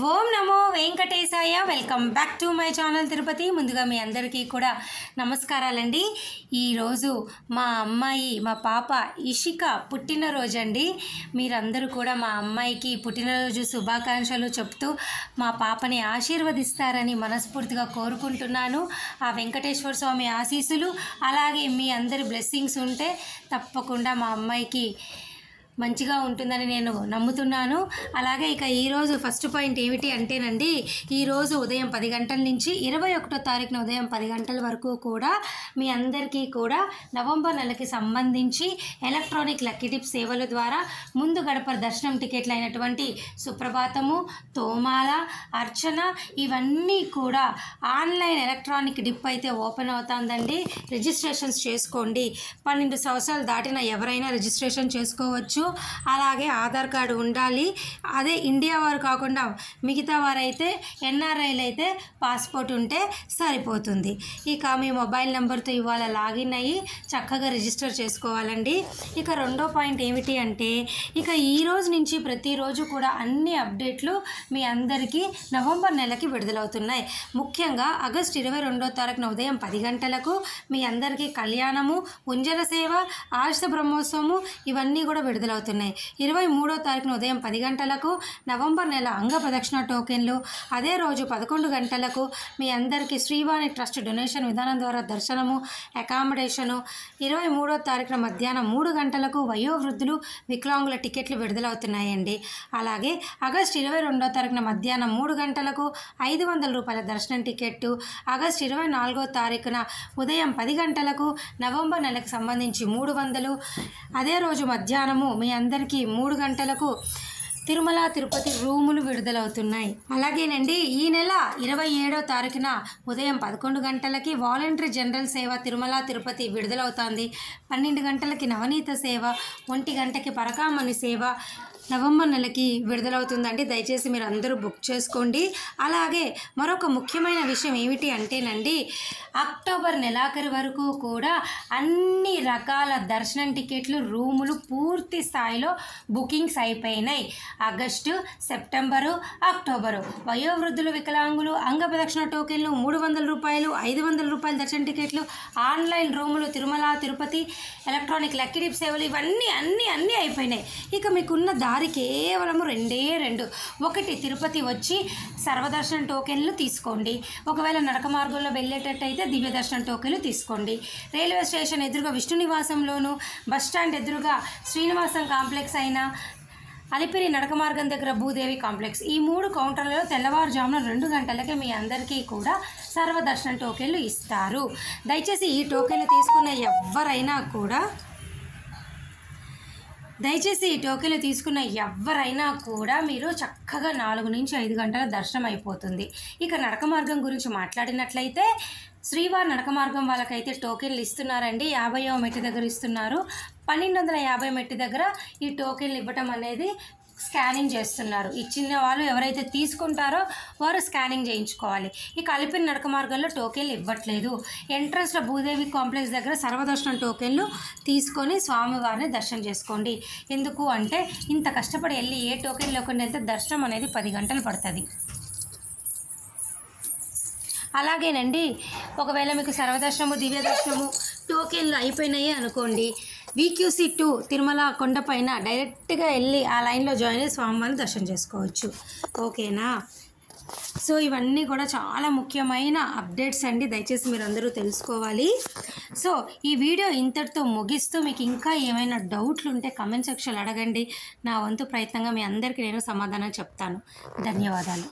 Om Namo Venkatesaya. Welcome back to my channel Tirupati. ముందుగా మీ అందరికీ కూడా నమస్కారాలండి. ఈరోజు మా అమ్మాయి మా పాప ఇషిక పుట్టినరోజు అండి. మీరందరూ కూడా మా అమ్మాయికి పుట్టినరోజు శుభాకాంక్షలు చెప్తూ మా పాపని ఆశీర్వదిస్తారని మనస్ఫూర్తిగా కోరుకుంటున్నాను. ఆ వెంకటేశ్వర స్వామి ఆశీస్సులు అలాగే మీ అందరి బ్లెస్సింగ్స్ ఉంటే తప్పకుండా మా అమ్మాయికి మంచిగా ఉంటుందని నేను నమ్ముతున్నాను. అలాగే ఇక ఈరోజు ఫస్ట్ పాయింట్ ఏమిటి అంటేనండి, ఈరోజు ఉదయం 10 గంటల నుంచి 21వ తారీఖున ఉదయం 10 గంటల వరకు కూడా మీ అందరికీ కూడా నవంబర్ నెలకి సంబంధించి ఎలక్ట్రానిక్ లక్కీ టిప్ సేవల ద్వారా ముందు గడప దర్శనం టికెట్లు అయినటువంటి సుప్రభాతము, తోమాల, అర్చన ఇవన్నీ కూడా ఆన్లైన్ ఎలక్ట్రానిక్ డిప్ అయితే ఓపెన్ అవుతుందండి. రిజిస్ట్రేషన్స్ చేసుకోండి. 12 సంవత్సరాలు దాటిన ఎవరైనా రిజిస్ట్రేషన్ చేసుకోవచ్చు. అలాగే ఆధార్ కార్డు ఉండాలి. అదే ఇండియా వారు కాకుండా మిగతా వారైతే ఎన్ఆర్ఐలు అయితే పాస్పోర్ట్ ఉంటే సరిపోతుంది. ఇక మీ మొబైల్ నెంబర్తో ఇవాళ లాగిన్ అయ్యి చక్కగా రిజిస్టర్ చేసుకోవాలండి. ఇక రెండో పాయింట్ ఏమిటి అంటే, ఇక ఈ రోజు నుంచి ప్రతిరోజు కూడా అన్ని అప్డేట్లు మీ అందరికీ నవంబర్ నెలకి విడుదలవుతున్నాయి. ముఖ్యంగా ఆగస్టు 22వ తారీఖున ఉదయం 10 గంటలకు మీ అందరికీ కళ్యాణము, ఉంజల సేవ, ఆర్ష బ్రహ్మోత్సవము ఇవన్నీ కూడా విడుదలవుతున్నాయి. 23వ తారీఖున ఉదయం 10 గంటలకు నవంబర్ నెల అంగ ప్రదక్షిణ టోకెన్లు, అదే రోజు 11 గంటలకు మీ అందరికీ శ్రీవాణి ట్రస్ట్ డొనేషన్ విధానం ద్వారా దర్శనము, అకామిడేషను, 23వ తారీఖున మధ్యాహ్నం 3 గంటలకు వయోవృద్ధులు, వికలాంగుల టికెట్లు విడుదలవుతున్నాయండి. అలాగే ఆగస్టు 22వ తారీఖున మధ్యాహ్నం 3 గంటలకు 500 రూపాయల దర్శనం టికెట్టు, ఆగస్టు 24వ తారీఖున ఉదయం 10 గంటలకు నవంబర్ నెలకు సంబంధించి 300, అదే రోజు మధ్యాహ్నము మీ అందరికీ 3 గంటలకు తిరుమల తిరుపతి రూములు విడుదలవుతున్నాయి. అలాగేనండి, ఈ నెల 27వ తారీఖున ఉదయం 11 గంటలకి వాలంటరీ జనరల్ సేవ తిరుమల తిరుపతి విడుదలవుతుంది. 12 గంటలకి నవనీత సేవ, 1 గంటకి పరకామణి సేవ నవంబర్ నెలకి విడుదలవుతుందండి. దయచేసి మీరు అందరూ బుక్ చేసుకోండి. అలాగే మరొక ముఖ్యమైన విషయం ఏమిటి అంటేనండి, అక్టోబర్ నెలాఖరు వరకు కూడా అన్ని రకాల దర్శనం టికెట్లు, రూములు పూర్తి స్థాయిలో బుకింగ్స్ అయిపోయినాయి. ఆగస్టు, సెప్టెంబరు, అక్టోబరు వయోవృద్ధులు, వికలాంగులు, అంగ ప్రదక్షిణ టోకెన్లు 300 రూపాయలు, 500 రూపాయల దర్శన టికెట్లు, ఆన్లైన్ రూములు, Tirumala Tirupati electronic lucky tip సేవలు ఇవన్నీ అన్నీ అయిపోయినాయి. ఇక మీకున్న దారి కేవలం 2. ఒకటి, తిరుపతి వచ్చి సర్వదర్శనం టోకెన్లు తీసుకోండి. ఒకవేళ నడక మార్గంలో వెళ్ళేటట్టయితే దివ్య దర్శనం టోకెన్లు తీసుకోండి. రైల్వే స్టేషన్ ఎదురుగా విష్ణు నివాసంలోను, బస్టాండ్ ఎదురుగా శ్రీనివాసం కాంప్లెక్స్ అయినా, అలిపిరి నడక మార్గం దగ్గర భూదేవి కాంప్లెక్స్ ఈ 3 కౌంటర్లలో తెల్లవారుజామున 2 గంటలకే మీ అందరికీ కూడా సర్వదర్శనం టోకెన్లు ఇస్తారు. దయచేసి ఈ టోకెన్లు తీసుకున్న ఎవరైనా కూడా మీరు చక్కగా 4 నుంచి 5 గంటల దర్శనం అయిపోతుంది. ఇక నడక మార్గం గురించి మాట్లాడినట్లయితే శ్రీవారి నడక మార్గం వాళ్ళకైతే టోకెన్లు ఇస్తున్నారండి. 50వ మెట్టు దగ్గర ఇస్తున్నారు. 1250 మెట్టు దగ్గర ఈ టోకెన్లు ఇవ్వటం అనేది స్కానింగ్ చేస్తున్నారు. ఇచ్చిన వాళ్ళు ఎవరైతే తీసుకుంటారో వారు స్కానింగ్ చేయించుకోవాలి. ఇక అలిపిరి నడక మార్గంలో టోకెన్లు ఇవ్వట్లేదు. ఎంట్రన్స్లో భూదేవి కాంప్లెక్స్ దగ్గర సర్వదర్శనం టోకెన్లు తీసుకొని స్వామివారిని దర్శనం చేసుకోండి. ఎందుకు అంటే ఇంత కష్టపడి వెళ్ళి ఏ టోకెన్ లేకుండా వెళ్తే దర్శనం అనేది 10 గంటలు పడుతుంది. అలాగేనండి, ఒకవేళ మీకు సర్వదర్శనము, దివ్య దర్శనము టోకెన్లు అయిపోయినాయి అనుకోండి, VQC2 తిరుమల కొండపైన డైరెక్ట్గా వెళ్ళి ఆ లైన్లో జాయిన్ అయ్యి స్వామివారిని దర్శనం చేసుకోవచ్చు. ఓకేనా? సో ఇవన్నీ కూడా చాలా ముఖ్యమైన అప్డేట్స్ అండి. దయచేసి మీరు అందరూ తెలుసుకోవాలి. సో ఈ వీడియో ఇంతటితో ముగిస్తూ మీకు ఇంకా ఏమైనా డౌట్లు ఉంటే కమెంట్ సెక్షన్లో అడగండి. నా వంతు ప్రయత్నంగా మీ అందరికీ నేను సమాధానం చెప్తాను. ధన్యవాదాలు.